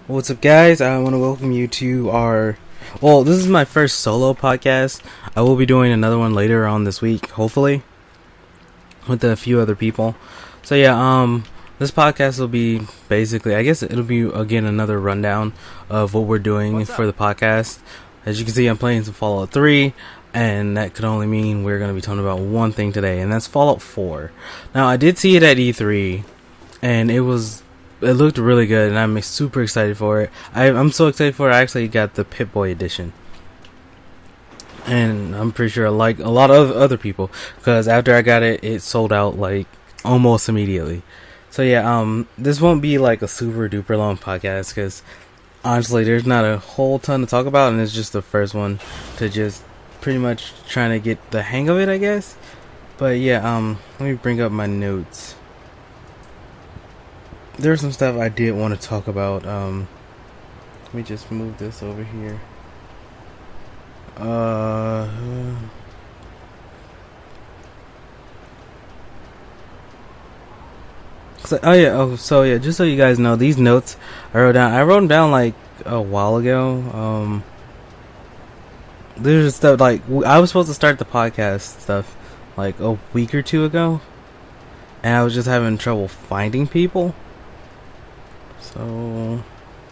What's up, guys? I want to welcome you to our. Well, this is my first solo podcast. I will be doing another one later on this week, hopefully, with a few other people. So yeah, this podcast will be basically, I guess it'll be again another rundown of what we're doing for the podcast. As you can see, I'm playing some Fallout 3, and that could only mean we're going to be talking about one thing today, and that's Fallout 4. Now, I did see it at E3, and it looked really good, and I'm super excited for it. I'm so excited for it, I actually got the Pip-Boy edition. And I'm pretty sure, like a lot of other people, because after I got it, it sold out, like, almost immediately. So yeah, this won't be, like, a super duper long podcast, because, honestly, there's not a whole ton to talk about, and it's just the first one to just pretty much trying to get the hang of it, I guess. But yeah, let me bring up my notes. There's some stuff I did want to talk about. Let me just move this over here. So yeah, just so you guys know, these notes I wrote them down like a while ago. There's stuff like I was supposed to start the podcast stuff like a week or two ago, and I was just having trouble finding people. So,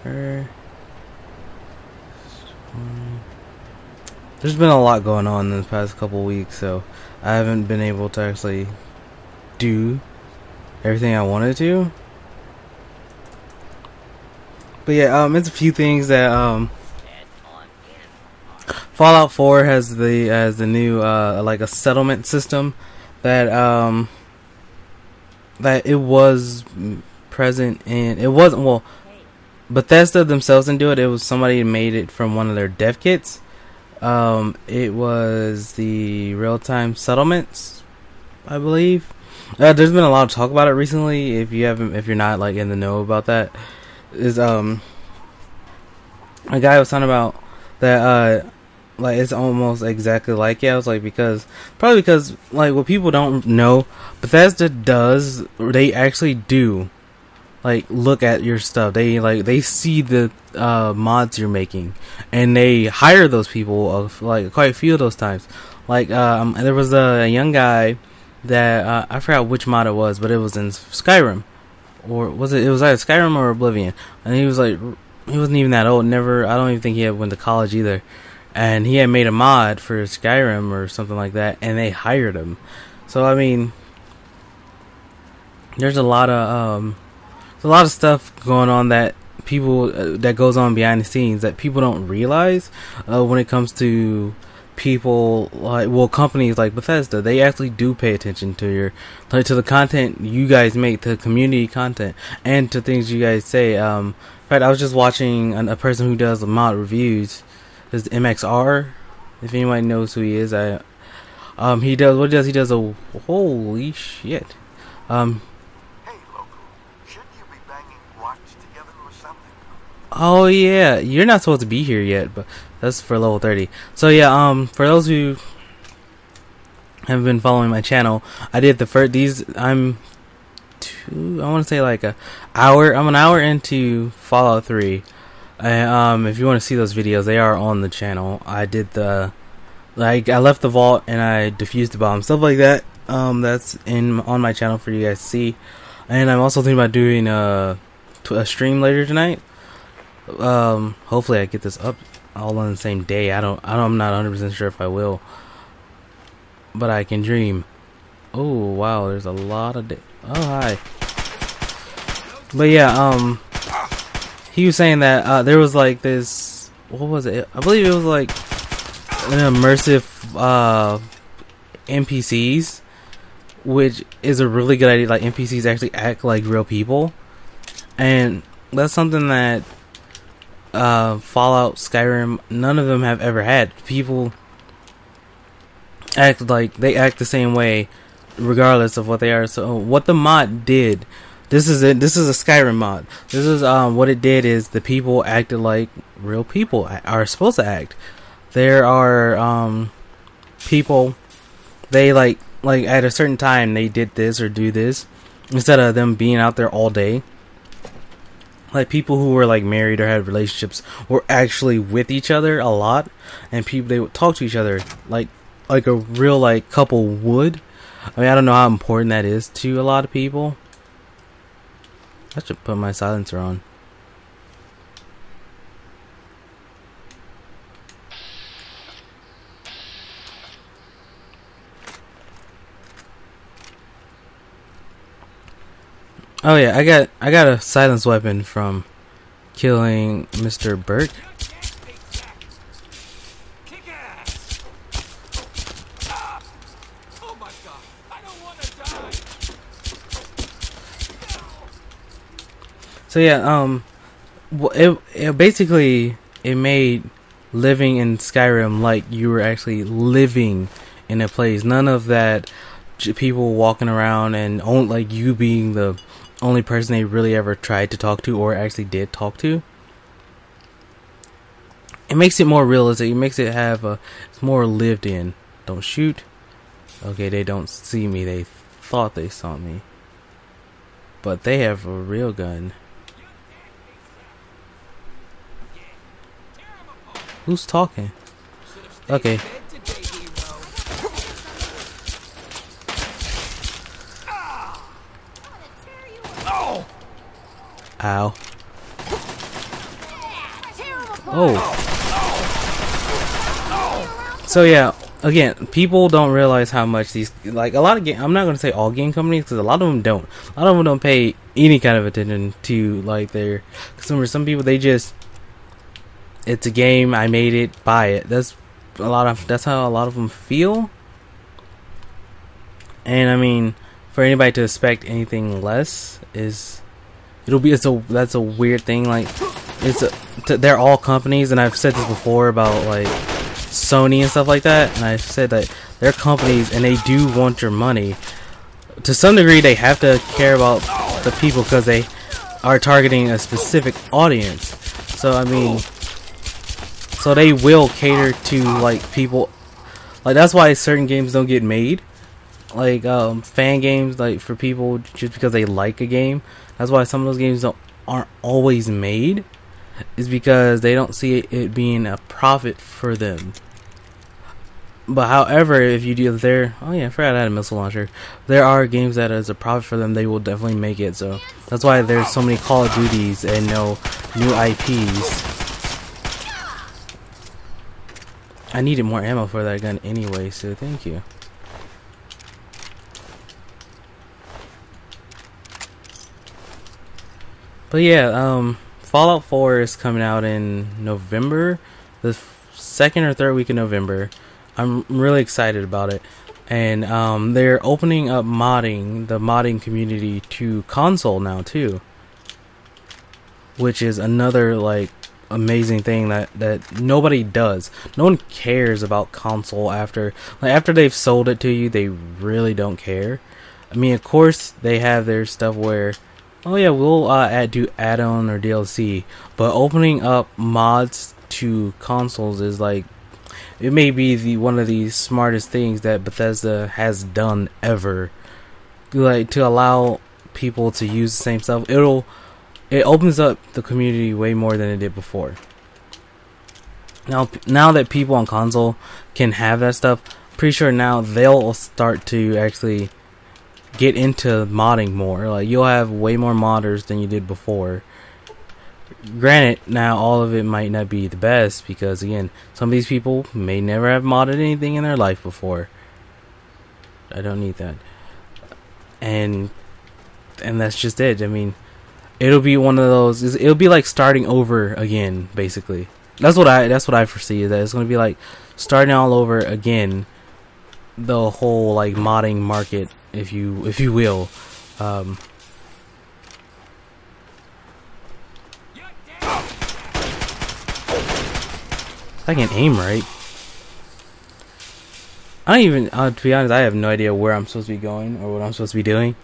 there's been a lot going on in the past couple weeks, so I haven't been able to actually do everything I wanted to. But yeah, it's a few things that Fallout 4 has the new like a settlement system that that it was present, and it wasn't, well, Bethesda themselves didn't do it. It was somebody who made it from one of their dev kits. It was the real-time settlements, I believe. There's been a lot of talk about it recently. If you're not like in the know about that, is a guy was talking about that like it's almost exactly like it. I was like, probably because like what people don't know, Bethesda does, they actually do like look at your stuff. They see the mods you're making, and they hire those people of like quite a few of those times. Like there was a young guy that I forgot which mod it was, but it was in Skyrim, or was it? It was either Skyrim or Oblivion, and he was like, he wasn't even that old. I don't even think he had went to college either, and he had made a mod for Skyrim or something like that, and they hired him. So I mean, there's a lot of stuff going on that people that goes on behind the scenes that people don't realize when it comes to people like, well, companies like Bethesda. They actually do pay attention to to the content you guys make, to community content, and to things you guys say. In fact, I was just watching a person who does mod reviews. Is MXR, if anybody knows who he is. He does a holy shit. Oh yeah, you're not supposed to be here yet, but that's for level 30. So yeah, for those who have been following my channel, I did the first these. I want to say like I'm an hour into Fallout 3. And if you want to see those videos, they are on the channel. I did I left the vault and I defused the bomb, stuff like that. That's on my channel for you guys to see. And I'm also thinking about doing a stream later tonight. Hopefully I get this up all on the same day. I'm not 100% sure if I will, but I can dream. Oh wow, there's a lot of oh hi. But yeah, he was saying that there was like this, what was it? I believe it was like an immersive NPCs, which is a really good idea. Like NPCs actually act like real people, and that's something that Fallout, Skyrim, none of them have ever had. People act like they act the same way regardless of what they are. So what the mod did, this is a Skyrim mod. This is what it did is the people acted like real people are supposed to act. There are people, they like at a certain time they did this or do this, instead of them being out there all day. like people who were like married or had relationships were actually with each other a lot, and people they would talk to each other like a real like couple would. I mean, I don't know how important that is to a lot of people. I should put my silencer on. Oh yeah, I got a silence weapon from killing Mr. Burke. So yeah, it basically it made living in Skyrim like you were actually living in a place. None of that people walking around and like you being the only person they really ever tried to talk to or actually did talk to. It makes it more realistic. It makes it have it's more lived in. Don't shoot. Okay, they don't see me. They thought they saw me, but they have a real gun. Who's talking? Okay. Ow. Oh. So yeah, again, people don't realize how much these, like a lot of I'm not going to say all game companies, because a lot of them don't. A lot of them don't pay any kind of attention to like their consumers. Some people, they just, it's a game, I made it, buy it. That's how a lot of them feel. And I mean, for anybody to expect anything less is, that's a weird thing. Like, they're all companies, and I've said this before about like Sony and stuff like that, and I've said that they're companies and they do want your money. To some degree, they have to care about the people because they are targeting a specific audience. So I mean, so they will cater to like people. Like, that's why certain games don't get made. Like fan games, like for people just because they like a game. That's why some of those games aren't always made. Is because they don't see it being a profit for them. But however, if you do there, oh yeah, I forgot I had a missile launcher. There are games that is a profit for them, they will definitely make it. So that's why there's so many Call of Duties and no new IPs. I needed more ammo for that gun anyway, so thank you. But yeah, Fallout 4 is coming out in November, the second or third week of November. I'm really excited about it, and they're opening up the modding community to console now too, which is another like amazing thing that nobody does. No one cares about console after they've sold it to you. They really don't care. I mean, of course they have their stuff where, oh yeah, we'll do add-on or DLC, but opening up mods to consoles is like, it may be one of the smartest things that Bethesda has done ever. Like, to allow people to use the same stuff, it opens up the community way more than it did before. Now that people on console can have that stuff, pretty sure now they'll start to actually get into modding more. Like, you'll have way more modders than you did before. Granted, now all of it might not be the best, because again, some of these people may never have modded anything in their life before. I don't need that. And that's just it. I mean, it'll be one of those, it'll be like starting over again, basically. That's what I foresee, that it's going to be like starting all over again, the whole like modding market, if you will. I can aim right. I don't even, to be honest, I have no idea where I'm supposed to be going or what I'm supposed to be doing.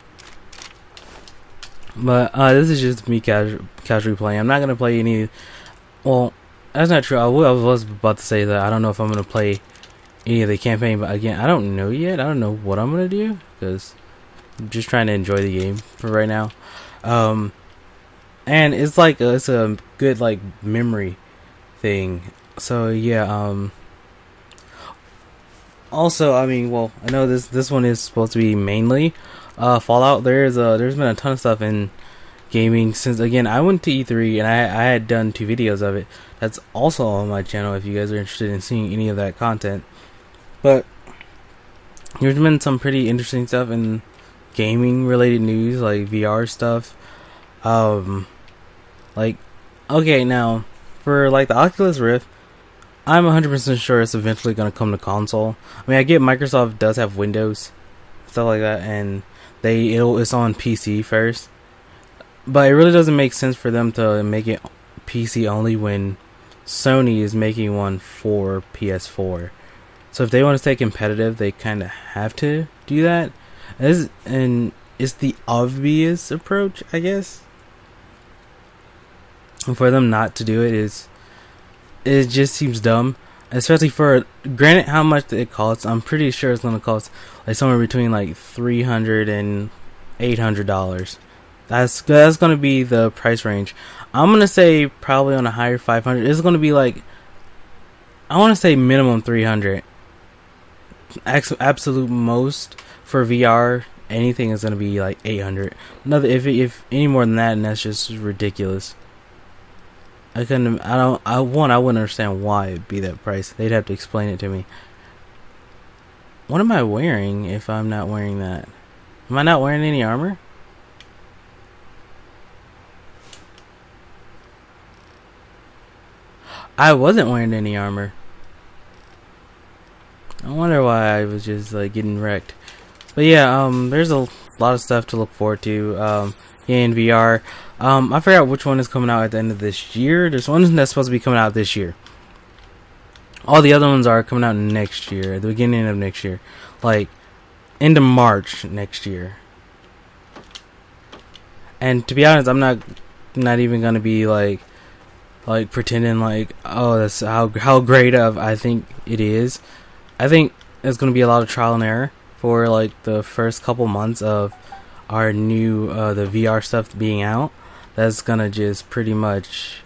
But this is just me casually playing. I'm not gonna play any. Well, that's not true. I was about to say that I don't know if I'm gonna play any of the campaign, but again, I don't know yet. I don't know what I'm gonna do because I'm just trying to enjoy the game for right now. and it's like it's a good like memory thing. So yeah, also, I mean, well, I know this one is supposed to be mainly Fallout. There's been a ton of stuff in gaming since, again, I went to E3 and I had done 2 videos of it. That's also on my channel if you guys are interested in seeing any of that content. But there's been some pretty interesting stuff in gaming related news, like VR stuff. Like, okay, now for like the Oculus Rift, I'm 100% sure it's eventually going to come to console. I mean, I get Microsoft does have Windows, stuff like that, and it's on PC first. But it really doesn't make sense for them to make it PC only when Sony is making one for PS4. So if they want to stay competitive, they kind of have to do that. And it's the obvious approach, I guess. And for them not to do it it just seems dumb, especially for, granted, how much it costs. I'm pretty sure it's gonna cost like somewhere between like $300 and $800. That's gonna be the price range. I'm gonna say probably on a higher 500. It's gonna be like, I want to say minimum 300. Absolute most for VR. Anything is gonna be like 800. Another if any more than that, and that's just ridiculous. I wouldn't understand why it'd be that price. They'd have to explain it to me. What am I wearing if I'm not wearing that? Am I not wearing any armor? I wasn't wearing any armor. I wonder why I was just like getting wrecked. But yeah, there's a lot of stuff to look forward to. In VR. I forgot which one is coming out at the end of this year. There's one that's supposed to be coming out this year. All the other ones are coming out next year, at the beginning of next year. Like, end of March next year. And to be honest, I'm not even gonna be like pretending like, oh, that's how great of I think it is. I think there's gonna be a lot of trial and error for like the first couple months of our new the VR stuff being out. That's gonna just pretty much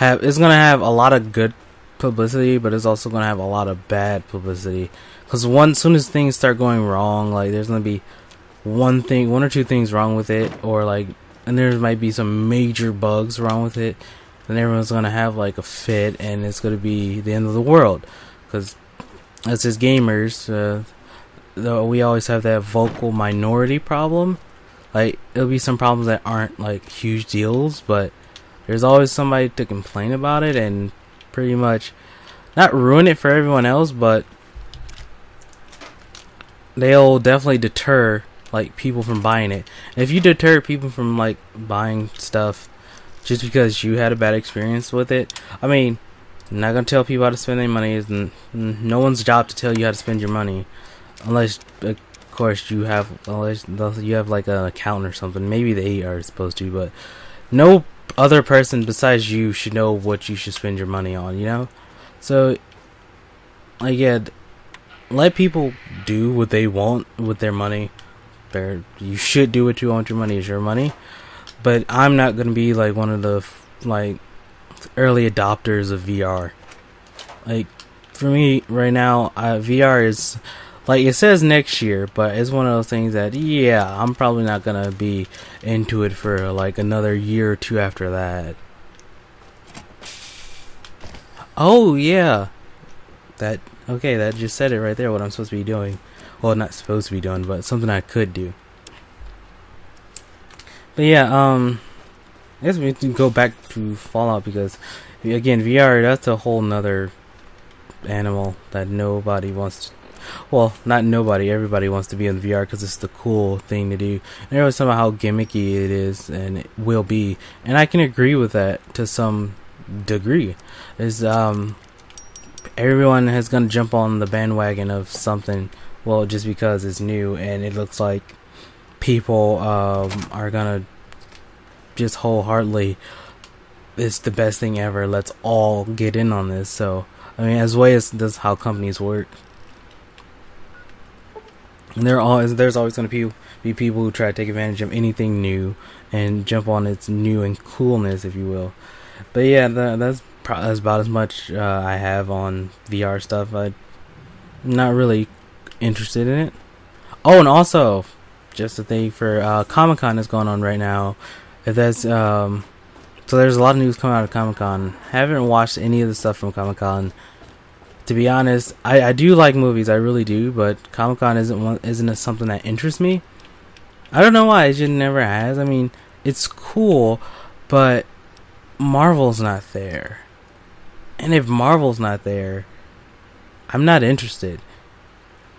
it's gonna have a lot of good publicity, but it's also gonna have a lot of bad publicity, because soon as things start going wrong, like there's gonna be one or two things wrong with it, or like, and there might be some major bugs wrong with it, and everyone's gonna have like a fit, and it's gonna be the end of the world. Because as gamers, we always have that vocal minority problem. Like, it'll be some problems that aren't like huge deals, but there's always somebody to complain about it and pretty much not ruin it for everyone else, but they'll definitely deter like people from buying it. And if you deter people from like buying stuff just because you had a bad experience with it, I mean, I'm not gonna tell people how to spend their money. It's no one's job to tell you how to spend your money, unless of course you have like an account or something. Maybe they are supposed to, but no other person besides you should know what you should spend your money on, you know? So, like, yeah, let people do what they want with their money. You should do what you want. Your money is your money. But I'm not gonna be like one of the like early adopters of VR. Like, for me right now, VR is like, it says next year, but it's one of those things that, yeah, I'm probably not gonna be into it for like another year or two after that. Oh yeah, that just said it right there, what I'm supposed to be doing. Well, not supposed to be doing, but something I could do. But yeah, I guess we can go back to Fallout, because again, VR, that's a whole nother animal that nobody wants to, well, not nobody, everybody wants to be in VR because it's the cool thing to do. And everyone's talking about how gimmicky it is, and it will be, and I can agree with that to some degree. Is everyone is gonna jump on the bandwagon of something, well, just because it's new and it looks like people are gonna just wholeheartedly, it's the best thing ever, let's all get in on this. So I mean, as way as that's how companies work. And there's always going to be people who try to take advantage of anything new and jump on its new and coolness, if you will. But yeah, that's about as much I have on VR stuff. I'm not really interested in it. Oh, and also, just a thing for Comic-Con is going on right now. If that's so there's a lot of news coming out of Comic-Con. Haven't watched any of the stuff from Comic-Con. To be honest, I do like movies, I really do, but Comic-Con isn't something that interests me. I don't know why, it just never has. I mean, it's cool, but Marvel's not there. And if Marvel's not there, I'm not interested.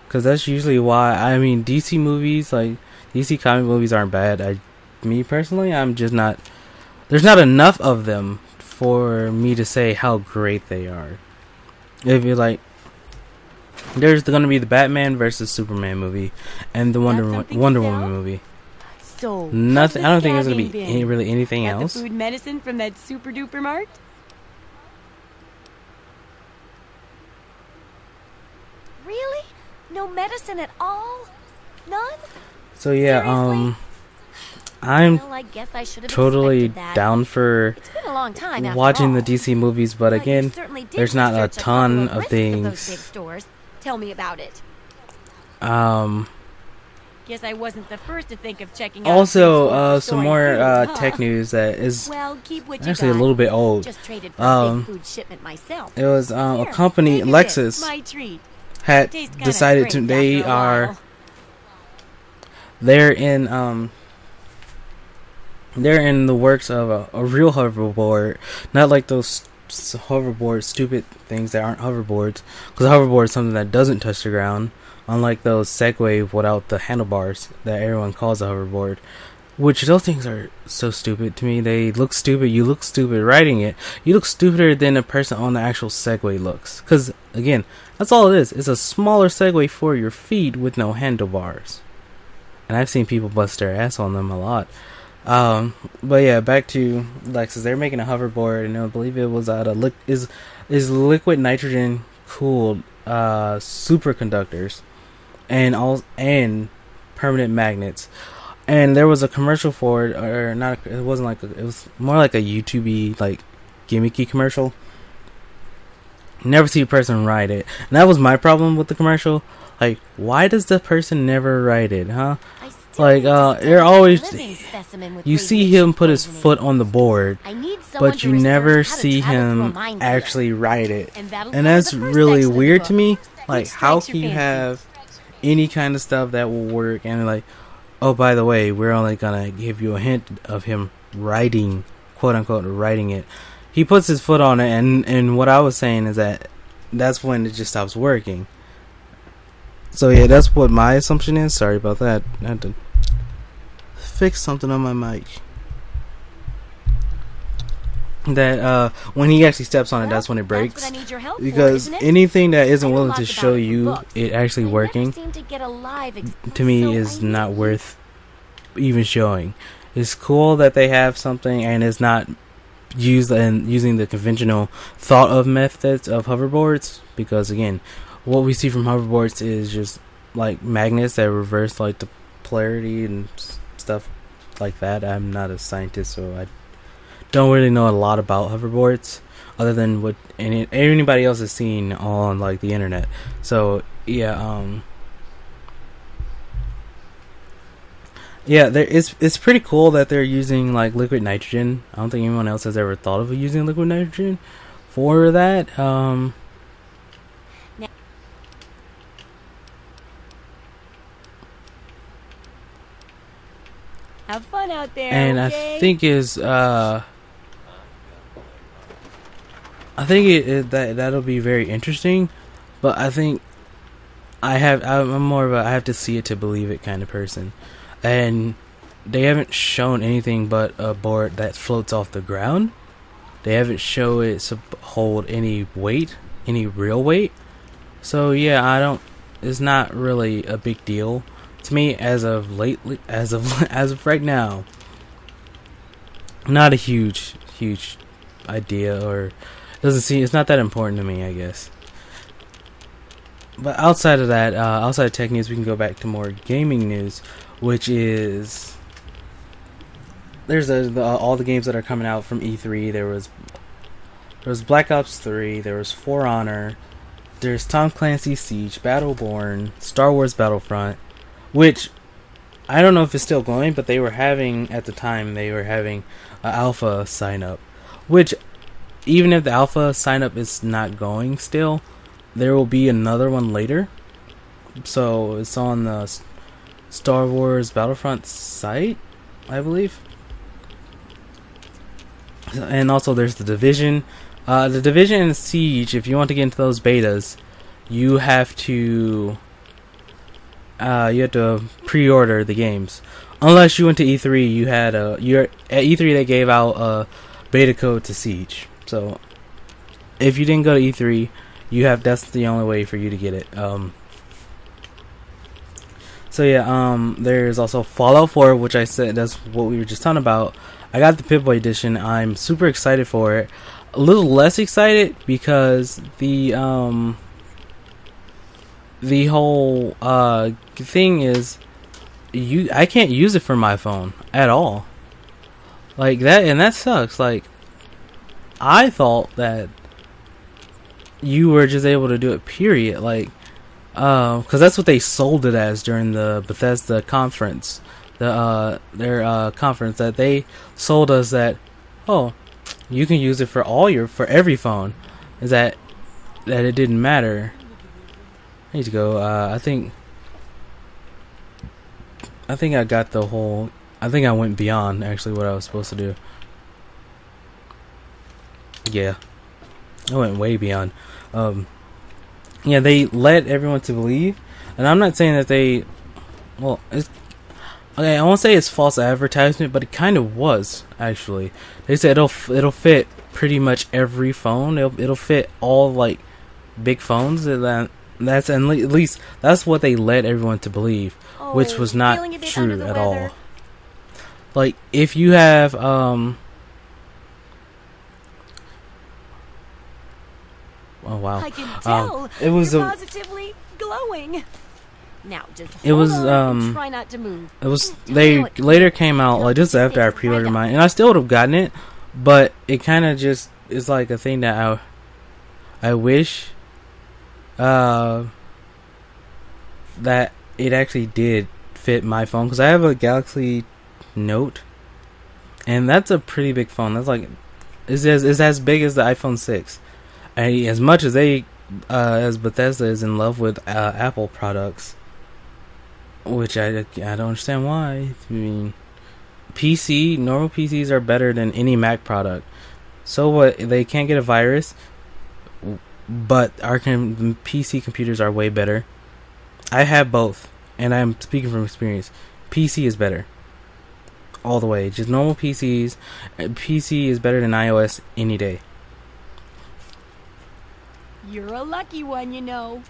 Because that's usually why, I mean, DC movies, like, DC comic movies aren't bad. Me personally, I'm just not, there's not enough of them for me to say how great they are. If you're like, there's going to be the Batman versus Superman movie and the Wonder Woman movie. So nothing. I don't think there's going to be really anything else. The food medicine from that super duper mart? Really? No medicine at all? None? So yeah, Seriously? I'm Well, I guess I should have totally expected that. down for It's been a long time after watching all. the DC movies, but Well, you again, certainly did there's not a research ton couple of risks those big things. stores. Tell me about it. Guess I wasn't the first to think of checking out Also, big stores some storing more food, huh? tech news that is Well, keep what you actually a got. little bit old. Just traded for a big food shipment myself. It was a Here, company, take a bit. Lexus, My treat. had Tastes kinda decided great to. after They a are while. they're in the works of a real hoverboard, not like those hoverboard stupid things that aren't hoverboards, because a hoverboard is something that doesn't touch the ground, unlike those Segway without the handlebars that everyone calls a hoverboard, which those things are so stupid to me. They look stupid. You look stupid riding it. You look stupider than a person on the actual Segway looks, because again, that's all it is. It's a smaller Segway for your feet with no handlebars, and I've seen people bust their ass on them a lot. But yeah, back to Lexus. They're making a hoverboard, and I believe it was out of is liquid nitrogen cooled superconductors, and permanent magnets. And there was a commercial for it, or not? It wasn't like it was more like a YouTube-y, like gimmicky commercial. Never see a person ride it, and that was my problem with the commercial. Like, why does the person never ride it, huh? I still Like, need to study you're a always living specimen with you see radiation him put his poisoning. foot on the board, I need someone but to you research never how to see travel through a him minefield. actually ride it. And that'll And cover that's the first really section of the weird book. to me. Like, Which how strikes your can you fancy? have any kind of stuff that will work, and like, oh, by the way, we're only gonna give you a hint of him riding, quote unquote, riding it. He puts his foot on it, and what I was saying is that's when it just stops working. So yeah, that's what my assumption is. Sorry about that. I had to fix something on my mic. That when he actually steps on it, that's when it breaks. That's what I need your help for, Because isn't it? anything that I isn't know willing lots to about show it from you books, it actually but I working, never seem to get a live to me so is I not need- worth even showing. It's cool that they have something, and it's not using the conventional thought of methods of hoverboards, because again, what we see from hoverboards is just like magnets that reverse like the polarity and stuff like that. I'm not a scientist, so I don't really know a lot about hoverboards other than what anybody else has seen on like the internet. So yeah, yeah, it's pretty cool that they're using like liquid nitrogen. I don't think anyone else has ever thought of using liquid nitrogen for that. Have fun out there. And okay? I think that'll be very interesting, but I think I'm more of a I have to see it to believe it kind of person, and they haven't shown anything but a board that floats off the ground. They haven't shown it to hold any weight, any real weight. So yeah, it's not really a big deal to me as of lately, as of right now. Not a huge idea, or it's not that important to me, I guess. But outside of that, outside of tech news, we can go back to more gaming news, which is there's all the games that are coming out from E3. There was Black Ops 3, there was For Honor, there's Tom Clancy's Siege, Battleborn, Star Wars Battlefront, which I don't know if it's still going, but they were having at the time an alpha sign up, which even if the alpha sign up is not going still, there will be another one later. So it's on the Star Wars Battlefront site, I believe. And also there's the Division. The Division and Siege, if you want to get into those betas, you have to pre-order the games. Unless you went to E3, at E3 they gave out a beta code to Siege. So if you didn't go to E3, that's the only way for you to get it. So yeah, there's also Fallout 4, which I said that's what we were just talking about. I got the Pip-Boy edition. I'm super excited for it. A little less excited because the whole thing is I can't use it for my phone at all. Like that, and that sucks. Like I thought that you were just able to do it, period. Like, because that's what they sold it as during the Bethesda conference, their conference, that they sold us that, oh, you can use it for every phone. Is that it didn't matter. I need to go. I think I got the whole. I think I went beyond actually what I was supposed to do. Yeah, I went way beyond. Yeah, they led everyone to believe, and I'm not saying that they. Well, okay. I won't say it's false advertisement, but it kind of was actually. They said it'll fit pretty much every phone. It'll fit all like big phones, and that's at least that's what they led everyone to believe, which was not true at all. Like if you have oh wow! I can tell. It was You're positively glowing. Now just it was and try not to move. It was they later came out like just after I pre-ordered mine, and I still would have gotten it, but it kind of just is like a thing that I wish that it actually did fit my phone, because I have a Galaxy Note, and that's a pretty big phone. That's like it's as big as the iPhone 6. And as much as as Bethesda is in love with Apple products, which I don't understand why. I mean, normal PCs are better than any Mac product. So what? They can't get a virus, but our PC computers are way better. I have both, and I'm speaking from experience. PC is better, all the way. Just normal PCs. PC is better than iOS any day. You're a lucky one, you know.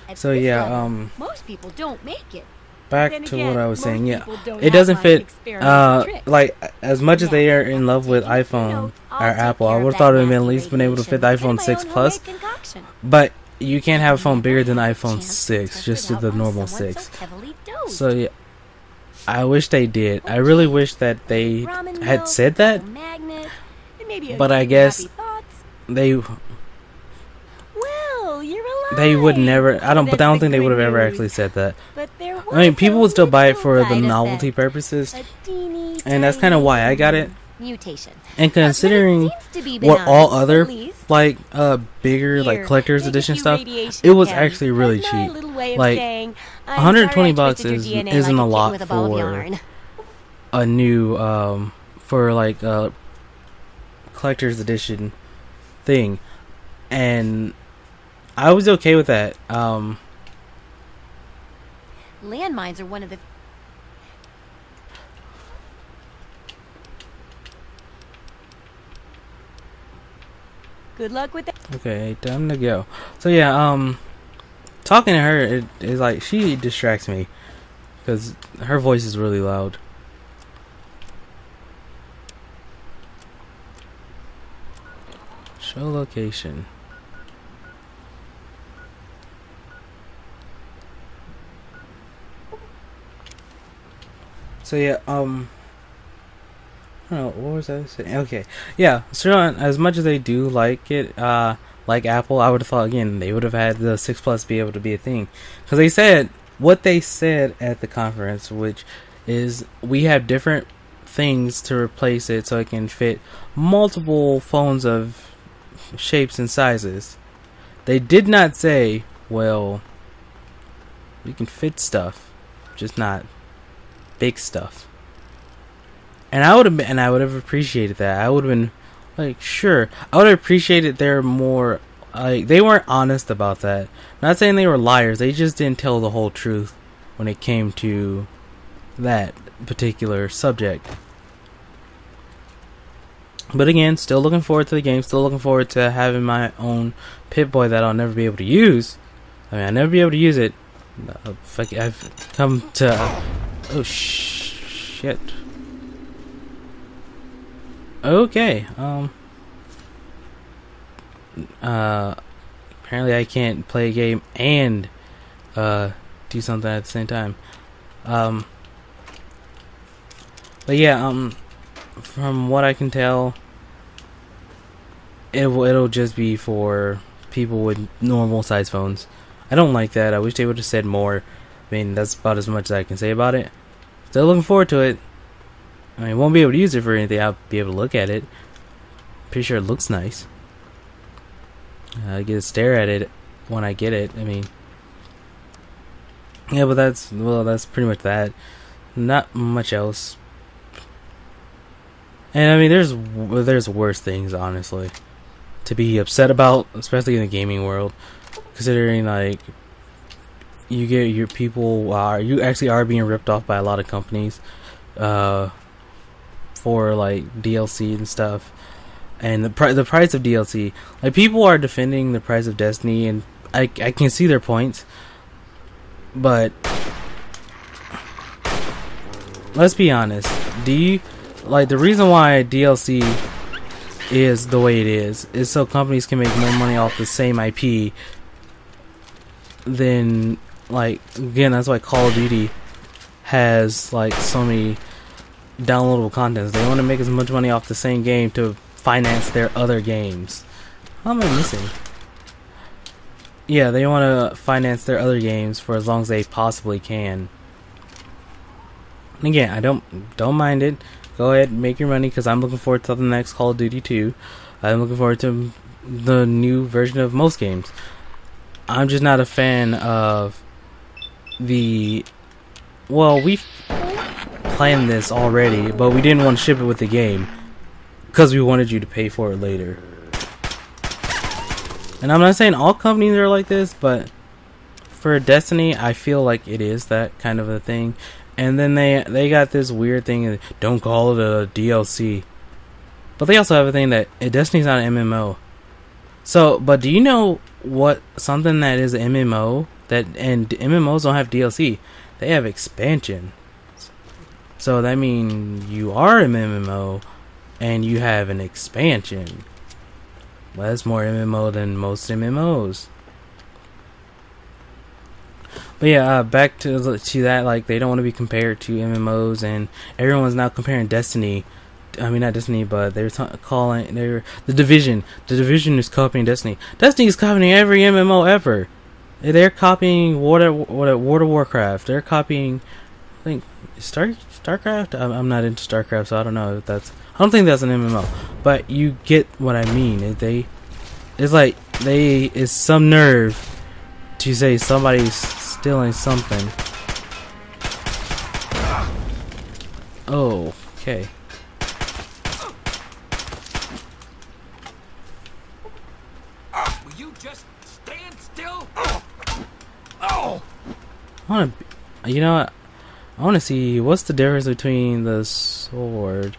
At So this yeah, level, most people don't make it. back Then to again, what I was most saying. Yeah, people don't it have doesn't my fit. experimental tricks. Like as much as they Now, are in love with after taking iPhone note, or I'll take Apple, I care would of have thought that it would have at nasty least been able to fit the radiation iPhone and my 6 own Plus. homemade concoction. But you can't have a phone bigger than the Never had a iPhone chance to 6, test just it to the out on normal someone 6. so heavily dosed. So yeah, I wish they did. I really wish that they Ramen had milk, said that, little magnets, and maybe a but I few guess happy thoughts. they Well, you're alive. would never. I don't. But I That's don't the think they would have good ever news. actually said that. But there I mean, was people a would still buy it for little the side novelty effect. purposes, A teeny and that's kind of why I got it. Mutation. And considering Seems to be what benign, all at other least. like bigger like Here, collector's take a edition few stuff, radiation it was cavities. actually really That's my cheap. little way of Like, saying, I'm 120 sorry I bucks twisted your DNA isn't like a kitten lot with a ball of for yarn. a new for like collector's edition thing, and I was okay with that. Landmines are one of the Good luck with that. Okay, time to go. So yeah, talking to her it is like she distracts me because her voice is really loud. Show location. So yeah, I don't know, what was I saying? Okay, yeah. So as much as they do like it, like Apple, I would have thought again they would have had the 6 Plus be able to be a thing, because they said what they said at the conference, which is we have different things to replace it so it can fit multiple phones of shapes and sizes. They did not say, well, we can fit stuff, just not big stuff. And I would have appreciated that. I would have been like, sure. I would have appreciated they're more like they weren't honest about that. Not saying they were liars. They just didn't tell the whole truth when it came to that particular subject. But again, still looking forward to the game. Still looking forward to having my own Pip-Boy that I'll never be able to use. I mean, I'll never be able to use it. I've come to... oh, shit. Okay. Apparently I can't play a game and do something at the same time. But yeah, from what I can tell, it'll just be for people with normal size phones. I don't like that. I wish they would have said more. I mean, that's about as much as I can say about it. Still looking forward to it. I mean, I won't be able to use it for anything. I'll be able to look at it. Pretty sure it looks nice. I get to stare at it when I get it. I mean, yeah, but that's pretty much that. Not much else. And I mean, there's worse things, honestly, to be upset about, especially in the gaming world. Considering like you get you actually are being ripped off by a lot of companies for like DLC and stuff, and the price of DLC. Like, people are defending the price of Destiny, and I can see their points, but let's be honest. The reason why DLC is the way it is so companies can make more money off the same IP. Then, like, again, that's why Call of Duty has like so many downloadable contents. They want to make as much money off the same game to finance their other games. What am I missing? Yeah, they want to finance their other games for as long as they possibly can. Again, I don't mind it. Go ahead and make your money, because I'm looking forward to the next Call of Duty 2. I'm looking forward to the new version of most games. I'm just not a fan of the... Well, we've planned this already, but we didn't want to ship it with the game because we wanted you to pay for it later. And I'm not saying all companies are like this, but for Destiny, I feel like it is that kind of a thing. And then they got this weird thing, don't call it a DLC. But they also have a thing that Destiny's not an MMO. So, but do you know what something that is an MMO, and MMOs don't have DLC, they have expansion. So that means you are an MMO and you have an expansion. Well, that's more MMO than most MMOs. But yeah, back to that, like, they don't want to be compared to MMOs, and everyone's now comparing Destiny. I mean, not Destiny, but they're calling the Division. The Division is copying Destiny. Destiny is copying every MMO ever. They're copying World of Warcraft. They're copying, I think, StarCraft. I'm not into StarCraft, so I don't know if that's. I don't think that's an MMO, but you get what I mean. It's some nerve to say somebody's stealing something. Oh, okay. Will you just stand still? Oh! I want to see what's the difference between the sword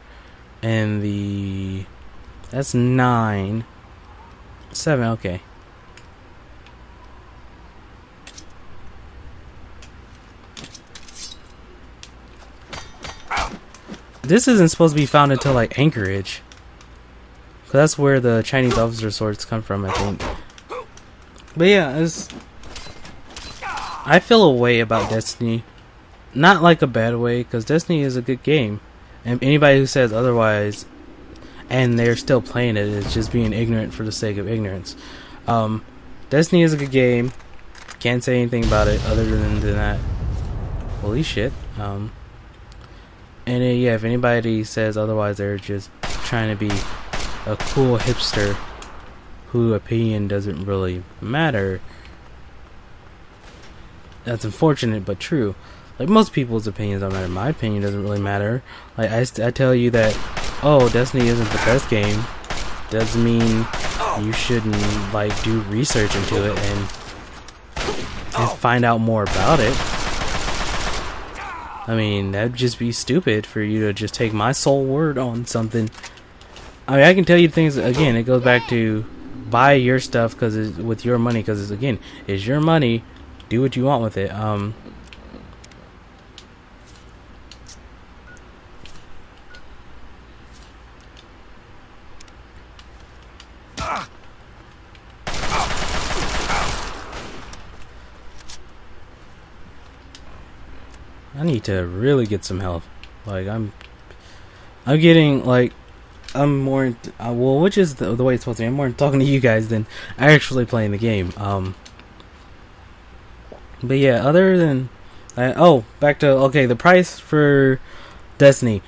and the. That's 9. 7. Okay. This isn't supposed to be found until like Anchorage. Cause that's where the Chinese officer swords come from, I think. But yeah, I feel a way about Destiny. not like a bad way, because Destiny is a good game, and anybody who says otherwise and they're still playing it is just being ignorant for the sake of ignorance. Destiny is a good game. Can't say anything about it other than that. Holy shit. And yeah, if anybody says otherwise, they're just trying to be a cool hipster whose opinion doesn't really matter. That's unfortunate but true. Like, most people's opinions don't matter. My opinion doesn't really matter. Like, I tell you that, oh, Destiny isn't the best game, doesn't mean you shouldn't, like, do research into it and find out more about it. I mean, that'd just be stupid for you to just take my sole word on something. I mean, I can tell you things, again, it goes back to buy your stuff because it's with your money, because, again, it's your money. Do what you want with it. I need to really get some help. Like, I'm getting, like, I'm more, well, which is the way it's supposed to be. I'm more talking to you guys than actually playing the game. But yeah, other than that, oh, back to, okay, the price for Destiny.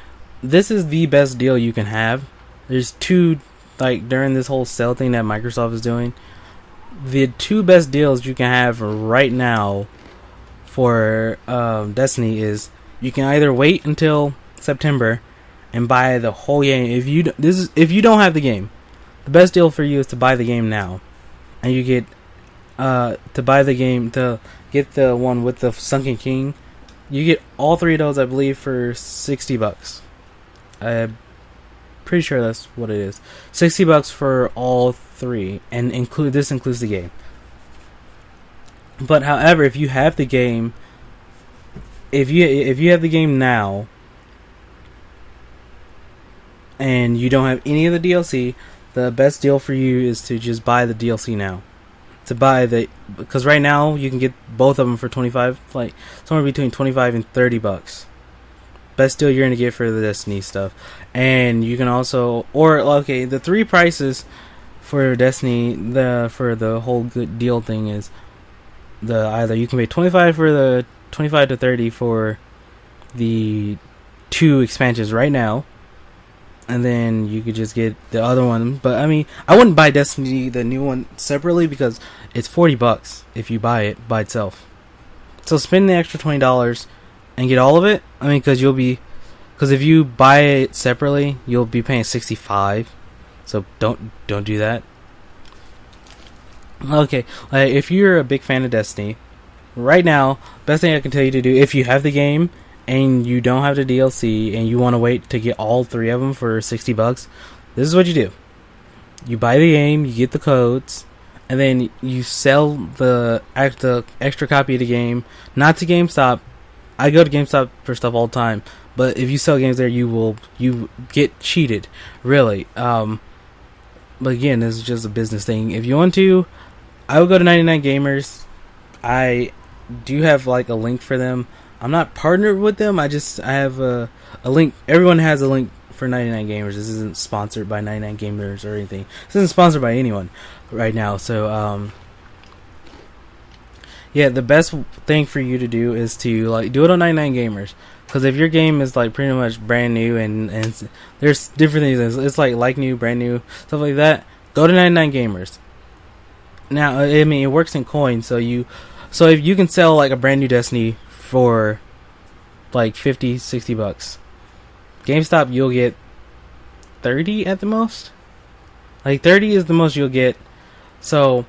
This is the best deal you can have. There's two, like, during this whole sale thing that Microsoft is doing, the two best deals you can have right now for Destiny is you can either wait until September and buy the whole game. If you don't have the game, the best deal for you is to buy the game now, and you get to buy the game, to get the one with the Sunken King. You get all three of those, I believe, for $60. I'm pretty sure that's what it is. $60 for all three, and this includes the game. But however, if you have the game, if you have the game now, and you don't have any of the DLC, the best deal for you is to just buy the DLC now. Because right now you can get both of them for 25, like somewhere between 25 and $30. Best deal you're gonna get for the Destiny stuff. And you can also, or okay, the three prices for Destiny, for the whole good deal thing is either you can pay 25 for the 25 to 30 for the two expansions right now, and then you could just get the other one. But I mean, I wouldn't buy Destiny, the new one, separately, because it's $40 if you buy it by itself. So spend the extra $20 and get all of it. I mean, because if you buy it separately, you'll be paying $65. So don't do that. Okay, if you're a big fan of Destiny, right now, best thing I can tell you to do, if you have the game and you don't have the DLC and you want to wait to get all three of them for $60, this is what you do. You buy the game, you get the codes, and then you sell the extra copy of the game, not to GameStop. I go to GameStop for stuff all the time, but if you sell games there, you get cheated, really. But again, this is just a business thing. If you want to, I would go to 99 Gamers. I do have like a link for them. I'm not partnered with them. I have a link. Everyone has a link for 99 Gamers. This isn't sponsored by 99 Gamers or anything. This isn't sponsored by anyone right now. So yeah, the best thing for you to do is to like do it on 99 Gamers. Because if your game is like pretty much brand new and there's different things, it's like new, brand new, stuff like that, go to 99 Gamers. Now, I mean, it works in coins, so if you can sell like a brand new Destiny for like $50-$60, GameStop you'll get 30 at the most. Like 30 is the most you'll get. So,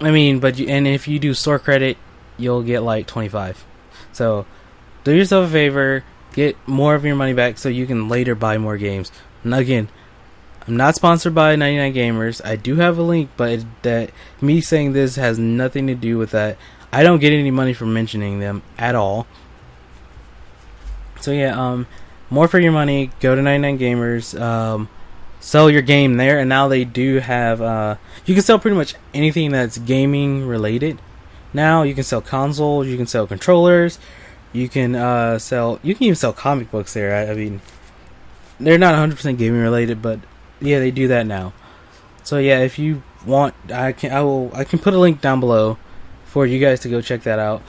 I mean, and if you do store credit, you'll get like 25. So, do yourself a favor, get more of your money back so you can later buy more games. And again, I'm not sponsored by 99 Gamers. I do have a link, but that me saying this has nothing to do with that. I don't get any money from mentioning them at all. So yeah, more for your money. Go to 99 Gamers. Sell your game there, and now they do have. You can sell pretty much anything that's gaming related. Now you can sell consoles, you can sell controllers, You can sell. You can even sell comic books there. I mean, they're not 100% gaming related, but yeah, they do that now. So yeah, if you want, I can put a link down below for you guys to go check that out.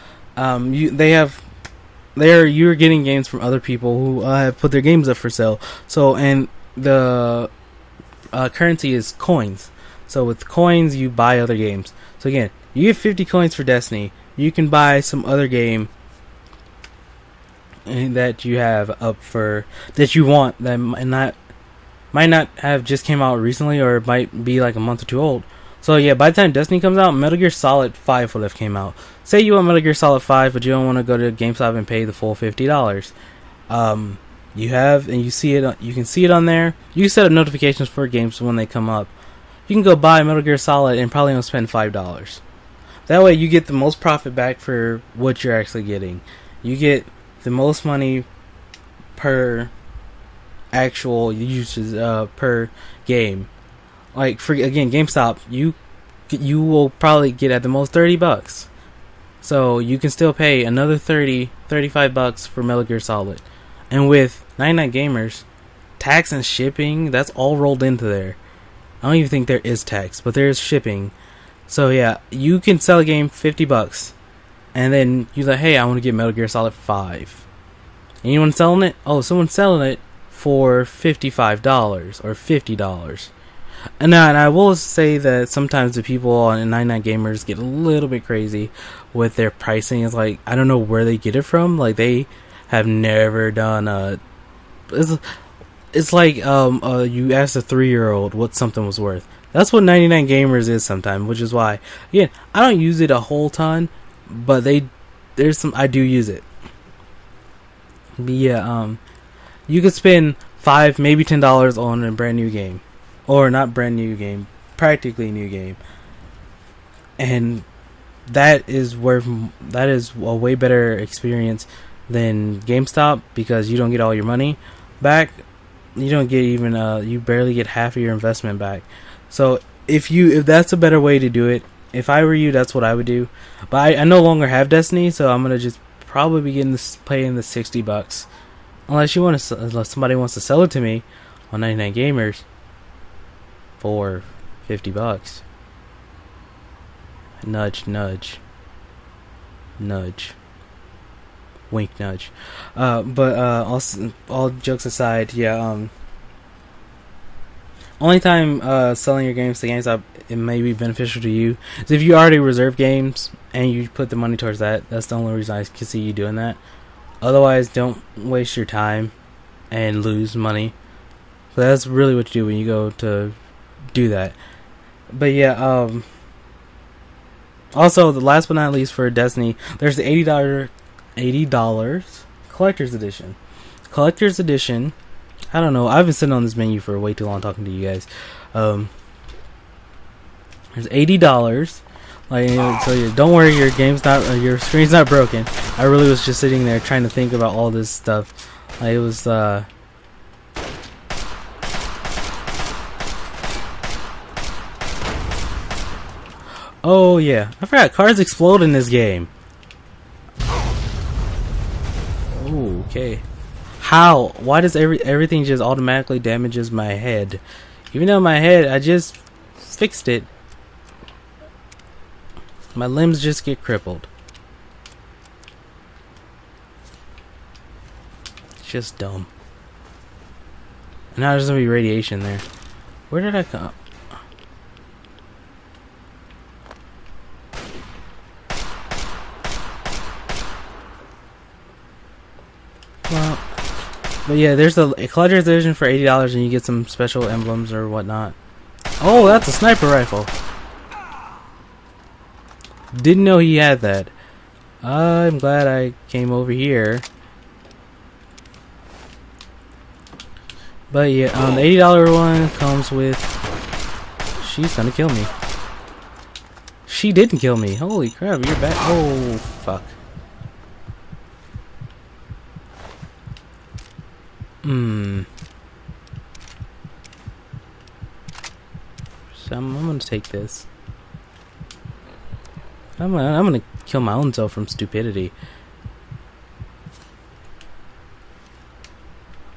You're getting games from other people who have put their games up for sale. So, and the currency is coins. So with coins, you buy other games. So again, you get 50 coins for Destiny. You can buy some other game that you have up for that you want that might not have just came out recently, or it might be like a month or two old. So yeah, by the time Destiny comes out, Metal Gear Solid 5 will have came out. Say you want Metal Gear Solid 5, but you don't want to go to GameStop and pay the full $50. You have, and you see it. You can see it on there. You can set up notifications for games when they come up. You can go buy Metal Gear Solid and probably don't spend $5. That way, you get the most profit back for what you're actually getting. You get the most money per actual uses per game. Like for again, GameStop, you will probably get at the most $30. So you can still pay another $35 for Metal Gear Solid. And with 99 Gamers, tax and shipping, that's all rolled into there. I don't even think there is tax, but there is shipping. So yeah, you can sell a game $50, and then you're like, hey, I want to get Metal Gear Solid 5. Anyone selling it? Oh, someone's selling it for $55 or $50. And I will say that sometimes the people on 99 Gamers get a little bit crazy with their pricing. It's like, I don't know where they get it from. Like, they have never done it's like you ask a 3-year-old what something was worth. That's what 99 Gamers is sometimes, which is why, again, I don't use it a whole ton, but I do use it. But yeah, you could spend $5, maybe $10 on a brand new game. Or not brand new game, practically new game. And that is a way better experience than GameStop, because you don't get all your money back. You don't get even you barely get half of your investment back. So if that's a better way to do it, if I were you, that's what I would do. But I no longer have Destiny, so I'm gonna just probably be paying the $60, unless somebody wants to sell it to me on 99 Gamers for $50. Nudge, nudge, nudge. Wink, nudge. But all jokes aside, yeah. Only time selling your games to GameStop it may be beneficial to you is if you already reserve games and you put the money towards that. That's the only reason I can see you doing that. Otherwise, don't waste your time and lose money. So that's really what you do when you go to do that. But yeah, also, the last but not least for Destiny, there's the $80 collector's edition. Collector's edition, I don't know, I've been sitting on this menu for way too long talking to you guys. There's $80. Like, so don't worry, your screen's not broken. I really was just sitting there trying to think about all this stuff. Like, it was oh yeah, I forgot cars explode in this game. Oh, okay. How? Why does everything just automatically damages my head? Even though my head, I just fixed it. My limbs just get crippled. It's just dumb. And now there's gonna be radiation there. Where did I come? Well, but yeah, there's a collector's edition for $80, and you get some special emblems or whatnot. Oh, that's a sniper rifle. Didn't know he had that. I'm glad I came over here. But yeah, the $80 one comes with. She's gonna kill me. She didn't kill me. Holy crap! You're back. Oh fuck. So I'm gonna take this. I'm gonna kill my own self from stupidity.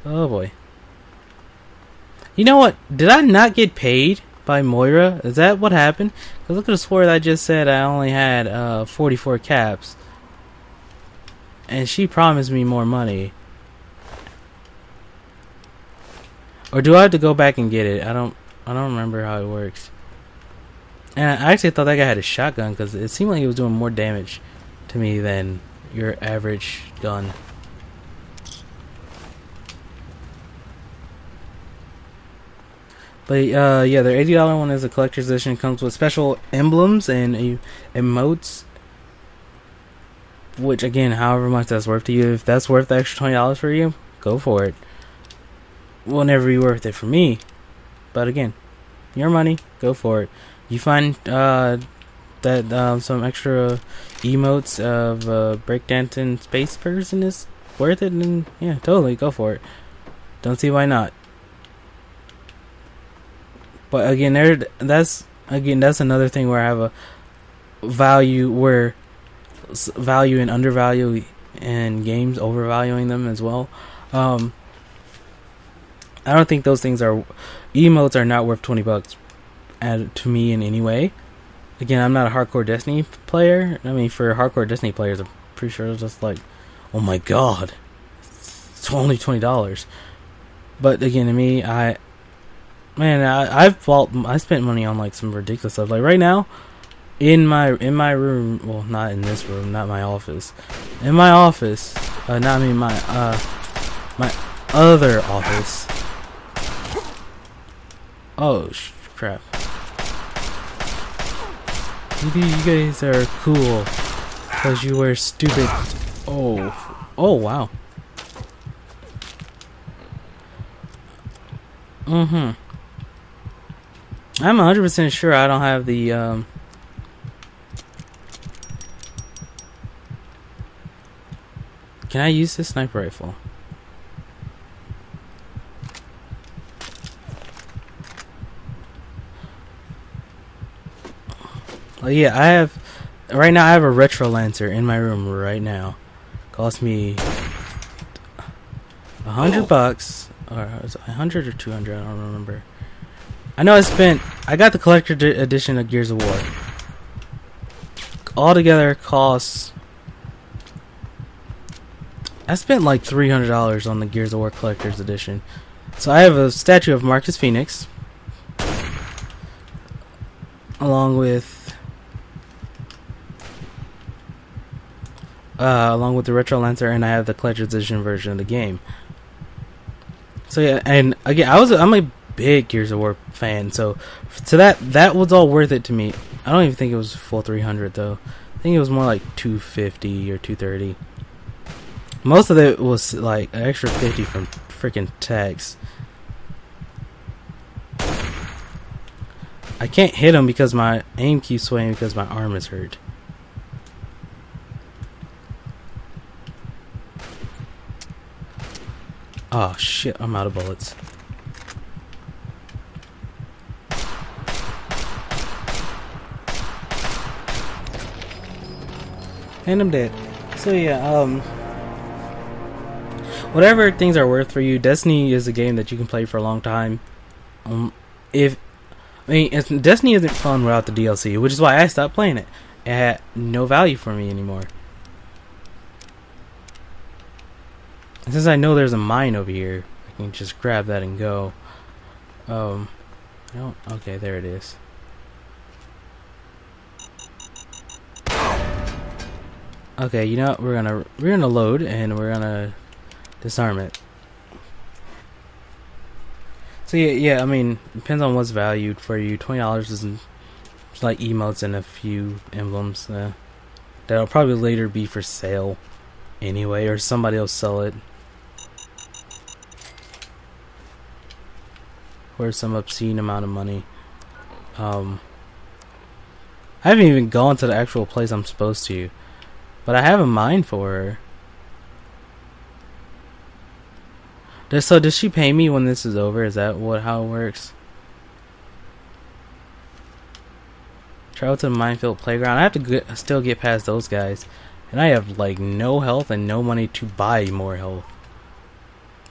Oh boy. You know what? Did I not get paid by Moira? Is that what happened? Because look at the score that I just said I only had 44 caps. And she promised me more money. Or do I have to go back and get it? I don't remember how it works. And I actually thought that guy had a shotgun because it seemed like he was doing more damage to me than your average gun. But yeah, their $80 one is a collector's edition. Comes with special emblems and emotes. Which again, however much that's worth to you, if that's worth the extra $20 for you, go for it. Will never be worth it for me. But again, your money, go for it. You find that some extra emotes of breakdancing space person is worth it, then yeah, totally go for it. Don't see why not. But again, that's another thing where I have a value and undervalue in games, overvaluing them as well. I don't think those things emotes are not worth $20 to me in any way. Again, I'm not a hardcore Destiny player. I mean, for hardcore Destiny players, I'm pretty sure it's just like, oh my god, it's only $20. But again, to me, I spent money on like some ridiculous stuff. Like right now, in my room, well, not in this room, not my office. In my office, my other office. Oh crap! You guys are cool because you wear stupid. Oh wow. I'm 100% sure I don't have the Can I use this sniper rifle? Oh yeah, right now I have a retro lancer in my room right now. Cost me $100, or was it 100 or 200? I don't remember. I know I got the collector edition of Gears of War. Altogether costs, I spent like $300 on the Gears of War collector's edition. So I have a statue of Marcus Phoenix, along with the retro lancer, and I have the collector's edition version of the game. So yeah, and again, I'm a big Gears of War fan, so to that was all worth it to me. I don't even think it was full 300 though. I think it was more like 250 or 230. Most of it was like an extra 50 from freaking tax. I can't hit him because my aim keeps swaying because my arm is hurt. Oh shit, I'm out of bullets. And I'm dead. So yeah, whatever things are worth for you, Destiny is a game that you can play for a long time. Destiny isn't fun without the DLC, which is why I stopped playing it. It had no value for me anymore. And since I know there's a mine over here, I can just grab that and go. Okay, there it is. Okay, you know what? We're gonna load and we're gonna disarm it. So yeah. I mean, depends on what's valued for you. $20 isn't like emotes and a few emblems that'll probably later be for sale anyway, or somebody will sell it for some obscene amount of money. I haven't even gone to the actual place I'm supposed to, but I have a mine for her. So does she pay me when this is over? Is that how it works? Travel to the minefield playground. I have to still get past those guys, and I have like no health and no money to buy more health.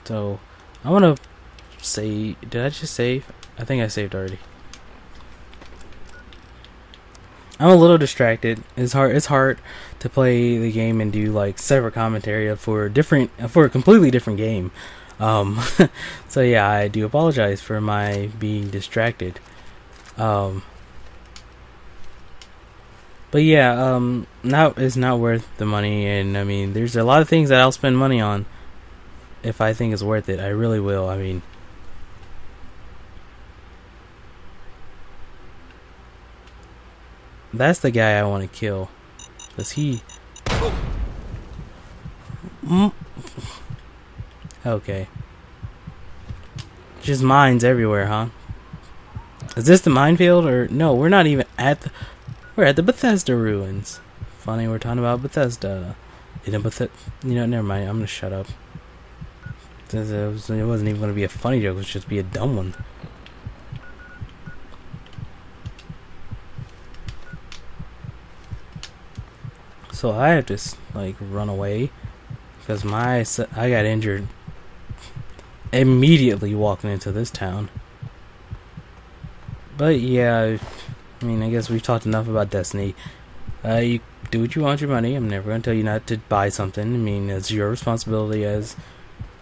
So I want to say, did I just save? I think I saved already. I'm a little distracted. It's hard to play the game and do like separate commentary for a completely different game. So yeah, I do apologize for my being distracted. But yeah, now it's not worth the money, and I mean, there's a lot of things that I'll spend money on if I think it's worth it. I really will. I mean, that's the guy I want to kill, cause he. Okay. Just mines everywhere, huh? Is this the minefield, or no? We're not even at the. We're at the Bethesda ruins. Funny, we're talking about Bethesda. You know, never mind. I'm gonna shut up. It wasn't even gonna be a funny joke. It was just be a dumb one. So I have to like run away because I got injured immediately walking into this town. But yeah, I mean, I guess we've talked enough about Destiny. You do what you want with your money. I'm never going to tell you not to buy something. I mean, it's your responsibility as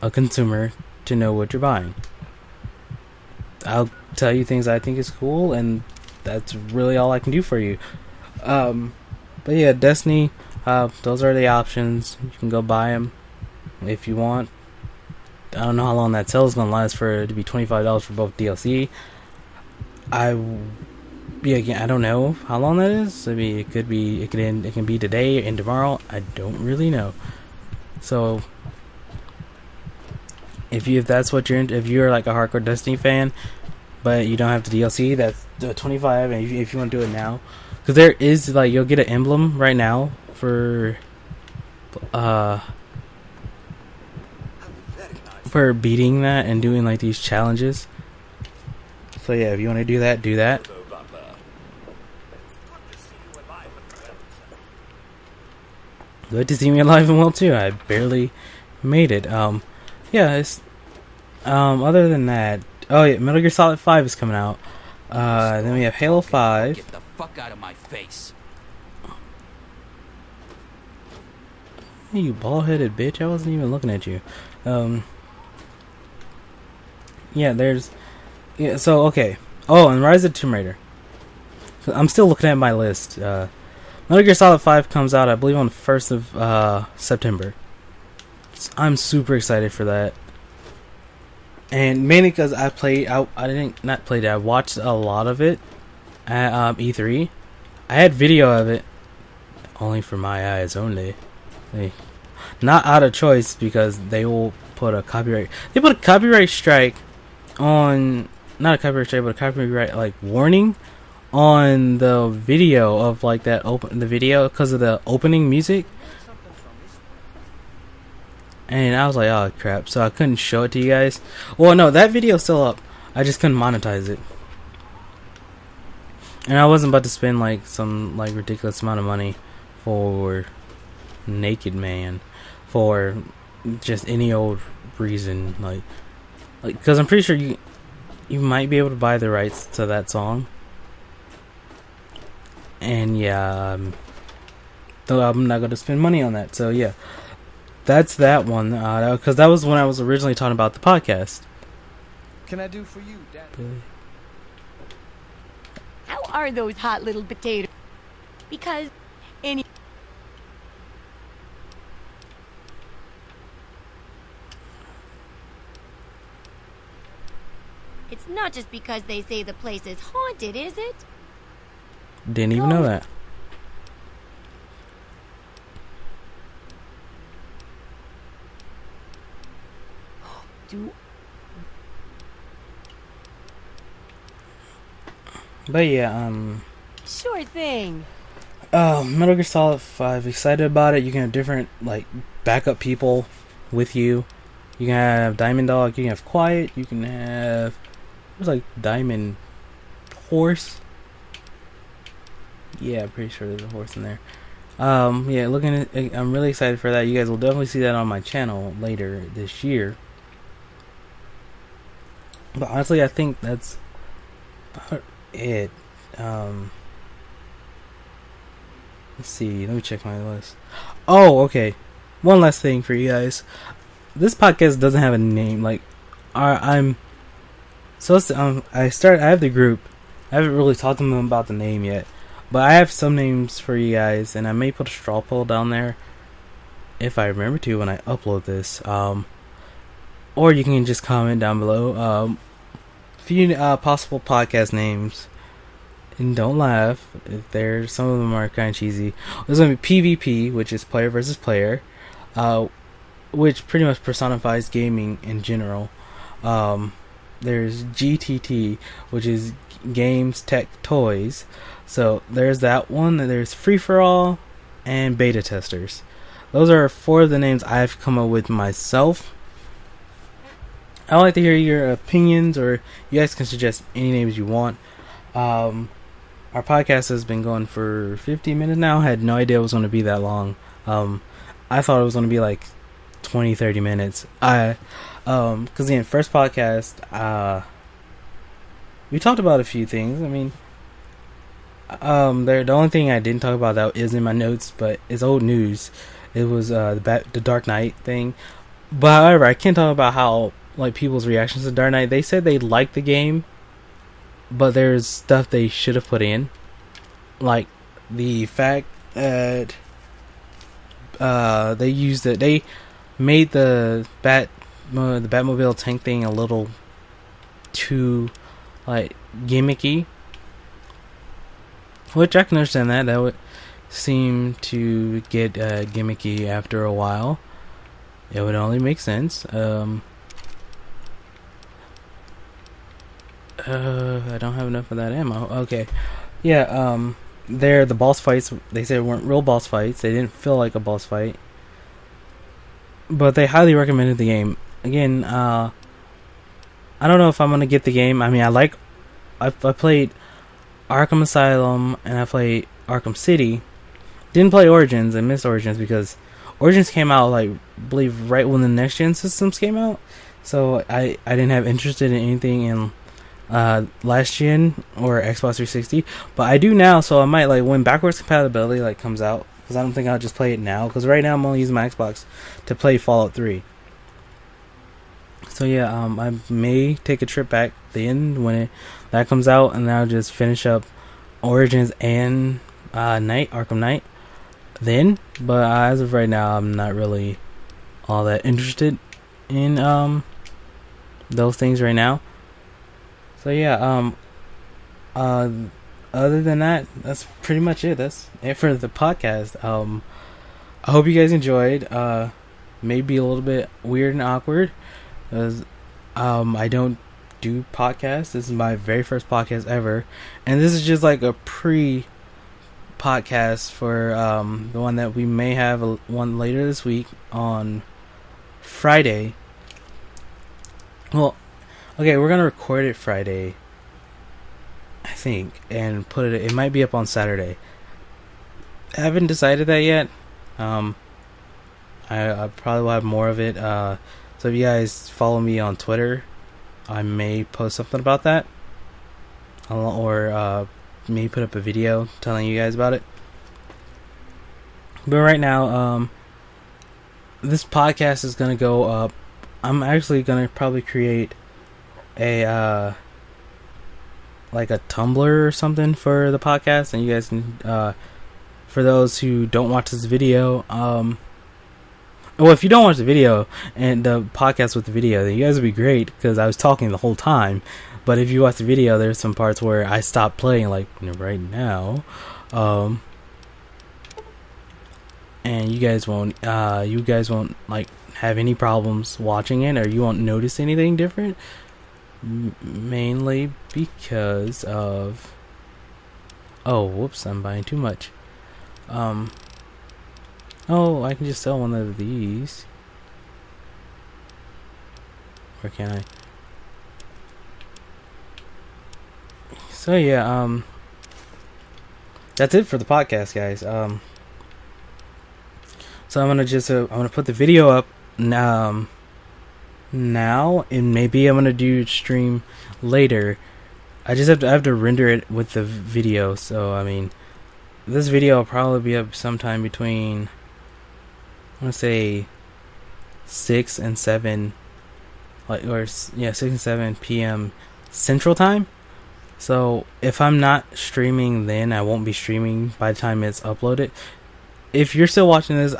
a consumer to know what you're buying. I'll tell you things I think is cool, and that's really all I can do for you. But yeah, Destiny, those are the options. You can go buy them if you want. I don't know how long that sale is going to last for it to be $25 for both DLC. I don't know how long that is. I mean, it can be today and tomorrow. I don't really know. So if you're like a hardcore Destiny fan, but you don't have the DLC, that's $25. And if you want to do it now, because there is like you'll get an emblem right now for beating that and doing like these challenges. So yeah, if you want to do that, do that. Good to see me alive and well too. I barely made it. Yeah, it's other than that, oh yeah, Metal Gear Solid 5 is coming out. Then we have Halo 5. Get the fuck out of my face. Hey, you bald-headed bitch, I wasn't even looking at you. Yeah, so okay. Oh, and Rise of the Tomb Raider. I'm still looking at my list. Metal Gear Solid 5 comes out, I believe, on the 1st of September. So I'm super excited for that. And mainly because I watched a lot of it at E3. I had video of it, only for my eyes only. Not out of choice, because they will put a copyright. They put a copyright strike on, not a copyright strike, but a copyright like warning on the video of like the video because of the opening music. And I was like, oh crap, so I couldn't show it to you guys. Well, no, that video's still up. I just couldn't monetize it. And I wasn't about to spend like some like ridiculous amount of money for Naked Man for just any old reason, like because I'm pretty sure you might be able to buy the rights to that song. And yeah, though I'm not going to spend money on that. So yeah, that's that one. Because that was when I was originally talking about the podcast. Can I do for you, Daddy? How are those hot little potatoes? Because any... It's not just because they say the place is haunted, is it? Didn't even know that. But yeah, Sure thing. Metal Gear Solid 5, excited about it. You can have different, like, backup people with you. You can have Diamond Dog, you can have Quiet, you can have... There's like Diamond Horse. Yeah, I'm pretty sure there's a horse in there. Yeah, I'm really excited for that. You guys will definitely see that on my channel later this year. But honestly, I think that's about it. Um, let's see. Let me check my list. Oh, okay. One last thing for you guys. This podcast doesn't have a name. Like, I'm so I have the group. I haven't really talked to them about the name yet, but I have some names for you guys, and I may put a straw poll down there if I remember to when I upload this. Or you can just comment down below. A few possible podcast names, and don't laugh if some of them are kind of cheesy. There's gonna be PvP, which is player versus player, which pretty much personifies gaming in general. There's GTT, which is games, tech, toys. So there's that one. There's free for all and beta testers. Those are 4 of the names I've come up with myself. I'd like to hear your opinions, or you guys can suggest any names you want. Our podcast has been going for 50 minutes now. I had no idea it was going to be that long. I thought it was going to be like 20-30 minutes. Because the first podcast, we talked about a few things. I mean, the only thing I didn't talk about that is in my notes, but it's old news. It was the Dark Knight thing. But however, I can't talk about how like people's reactions to Dark Knight. They said they liked the game, but there's stuff they should have put in, like the fact that they made the Batmobile tank thing a little too like gimmicky, which I can understand that would seem to get gimmicky after a while. It would only make sense. I don't have enough of that ammo. Okay, yeah. The boss fights, they said weren't real boss fights. They didn't feel like a boss fight, but they highly recommended the game. Again, I don't know if I'm gonna get the game. I mean, I played Arkham Asylum and I played Arkham City. Didn't play Origins. I missed Origins because Origins came out I believe right when the next gen systems came out. So I didn't have interest in anything in last gen or Xbox 360, but I do now. So I might when backwards compatibility comes out, because I don't think I'll just play it now. Because right now I'm only using my Xbox to play Fallout 3. So yeah, I may take a trip back then when that comes out, and then I'll just finish up Origins and Arkham Knight then. But as of right now, I'm not really all that interested in those things right now. So yeah, other than that, that's pretty much it. That's it for the podcast. I hope you guys enjoyed. Maybe a little bit weird and awkward, because I don't do podcasts. This is my very first podcast ever, and this is just like a pre-podcast for the one that we may have one later this week on Friday. Well, okay, we're gonna record it Friday, I think, and put it. It might be up on Saturday. I haven't decided that yet. I probably will have more of it. So if you guys follow me on Twitter, I may post something about that, or maybe put up a video telling you guys about it. But right now, this podcast is gonna go up. I'm actually gonna probably create a like a Tumblr or something for the podcast, and you guys can for those who don't watch this video, well, if you don't watch the video and the podcast with the video, then you guys would be great, because I was talking the whole time. But if you watch the video, there's some parts where I stopped playing, like right now, and you guys won't like have any problems watching it, or you won't notice anything different. Mainly because of whoops, I'm buying too much. Oh, I can just sell one of these. Where can I? So yeah, that's it for the podcast, guys. So I'm gonna put the video up, and now, and maybe I'm gonna do stream later. I have to render it with the video, so I mean, this video will probably be up sometime between, I want to say 6 and 7, or 6 and 7 p.m. Central Time. So if I'm not streaming then, I won't be streaming by the time it's uploaded. If you're still watching this,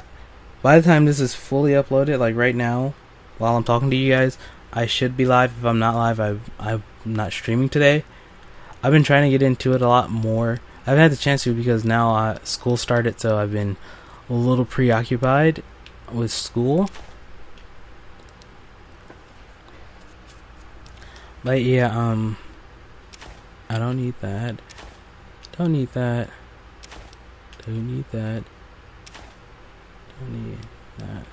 by the time this is fully uploaded, like right now, while I'm talking to you guys, I should be live. If I'm not live, I'm not streaming today. I've been trying to get into it a lot more. I haven't had the chance to because now school started, so I've been a little preoccupied with school. But yeah, I don't need that. Don't need that. Don't need that. Don't need that.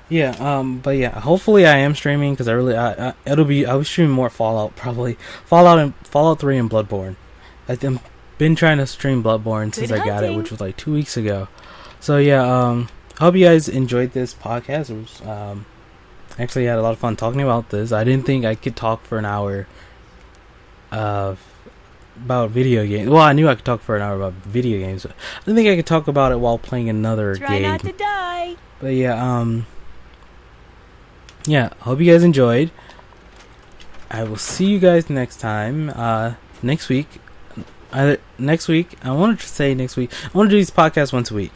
Yeah, but yeah, hopefully I am streaming because I'll be streaming more Fallout, probably Fallout 3 and Bloodborne. I've been trying to stream Bloodborne since I got it, which was like 2 weeks ago. So yeah, I hope you guys enjoyed this podcast. It was, actually had a lot of fun talking about this. I didn't think I could talk for an hour about video games. Well, I knew I could talk for an hour about video games, but I didn't think I could talk about it while playing another game. Try not to die. But yeah, yeah, hope you guys enjoyed. I will see you guys next time. Next week. Next week. I wanted to say next week. I want to do these podcasts once a week.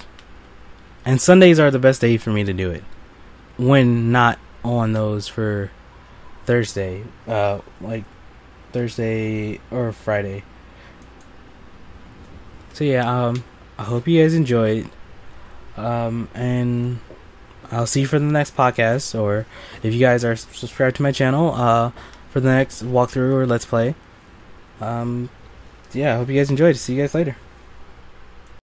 And Sundays are the best day for me to do it. When not on those for Thursday. Like Thursday or Friday. So yeah, I hope you guys enjoyed. And I'll see you for the next podcast, or if you guys are subscribed to my channel, for the next walkthrough or let's play. Yeah, I hope you guys enjoyed. See you guys later.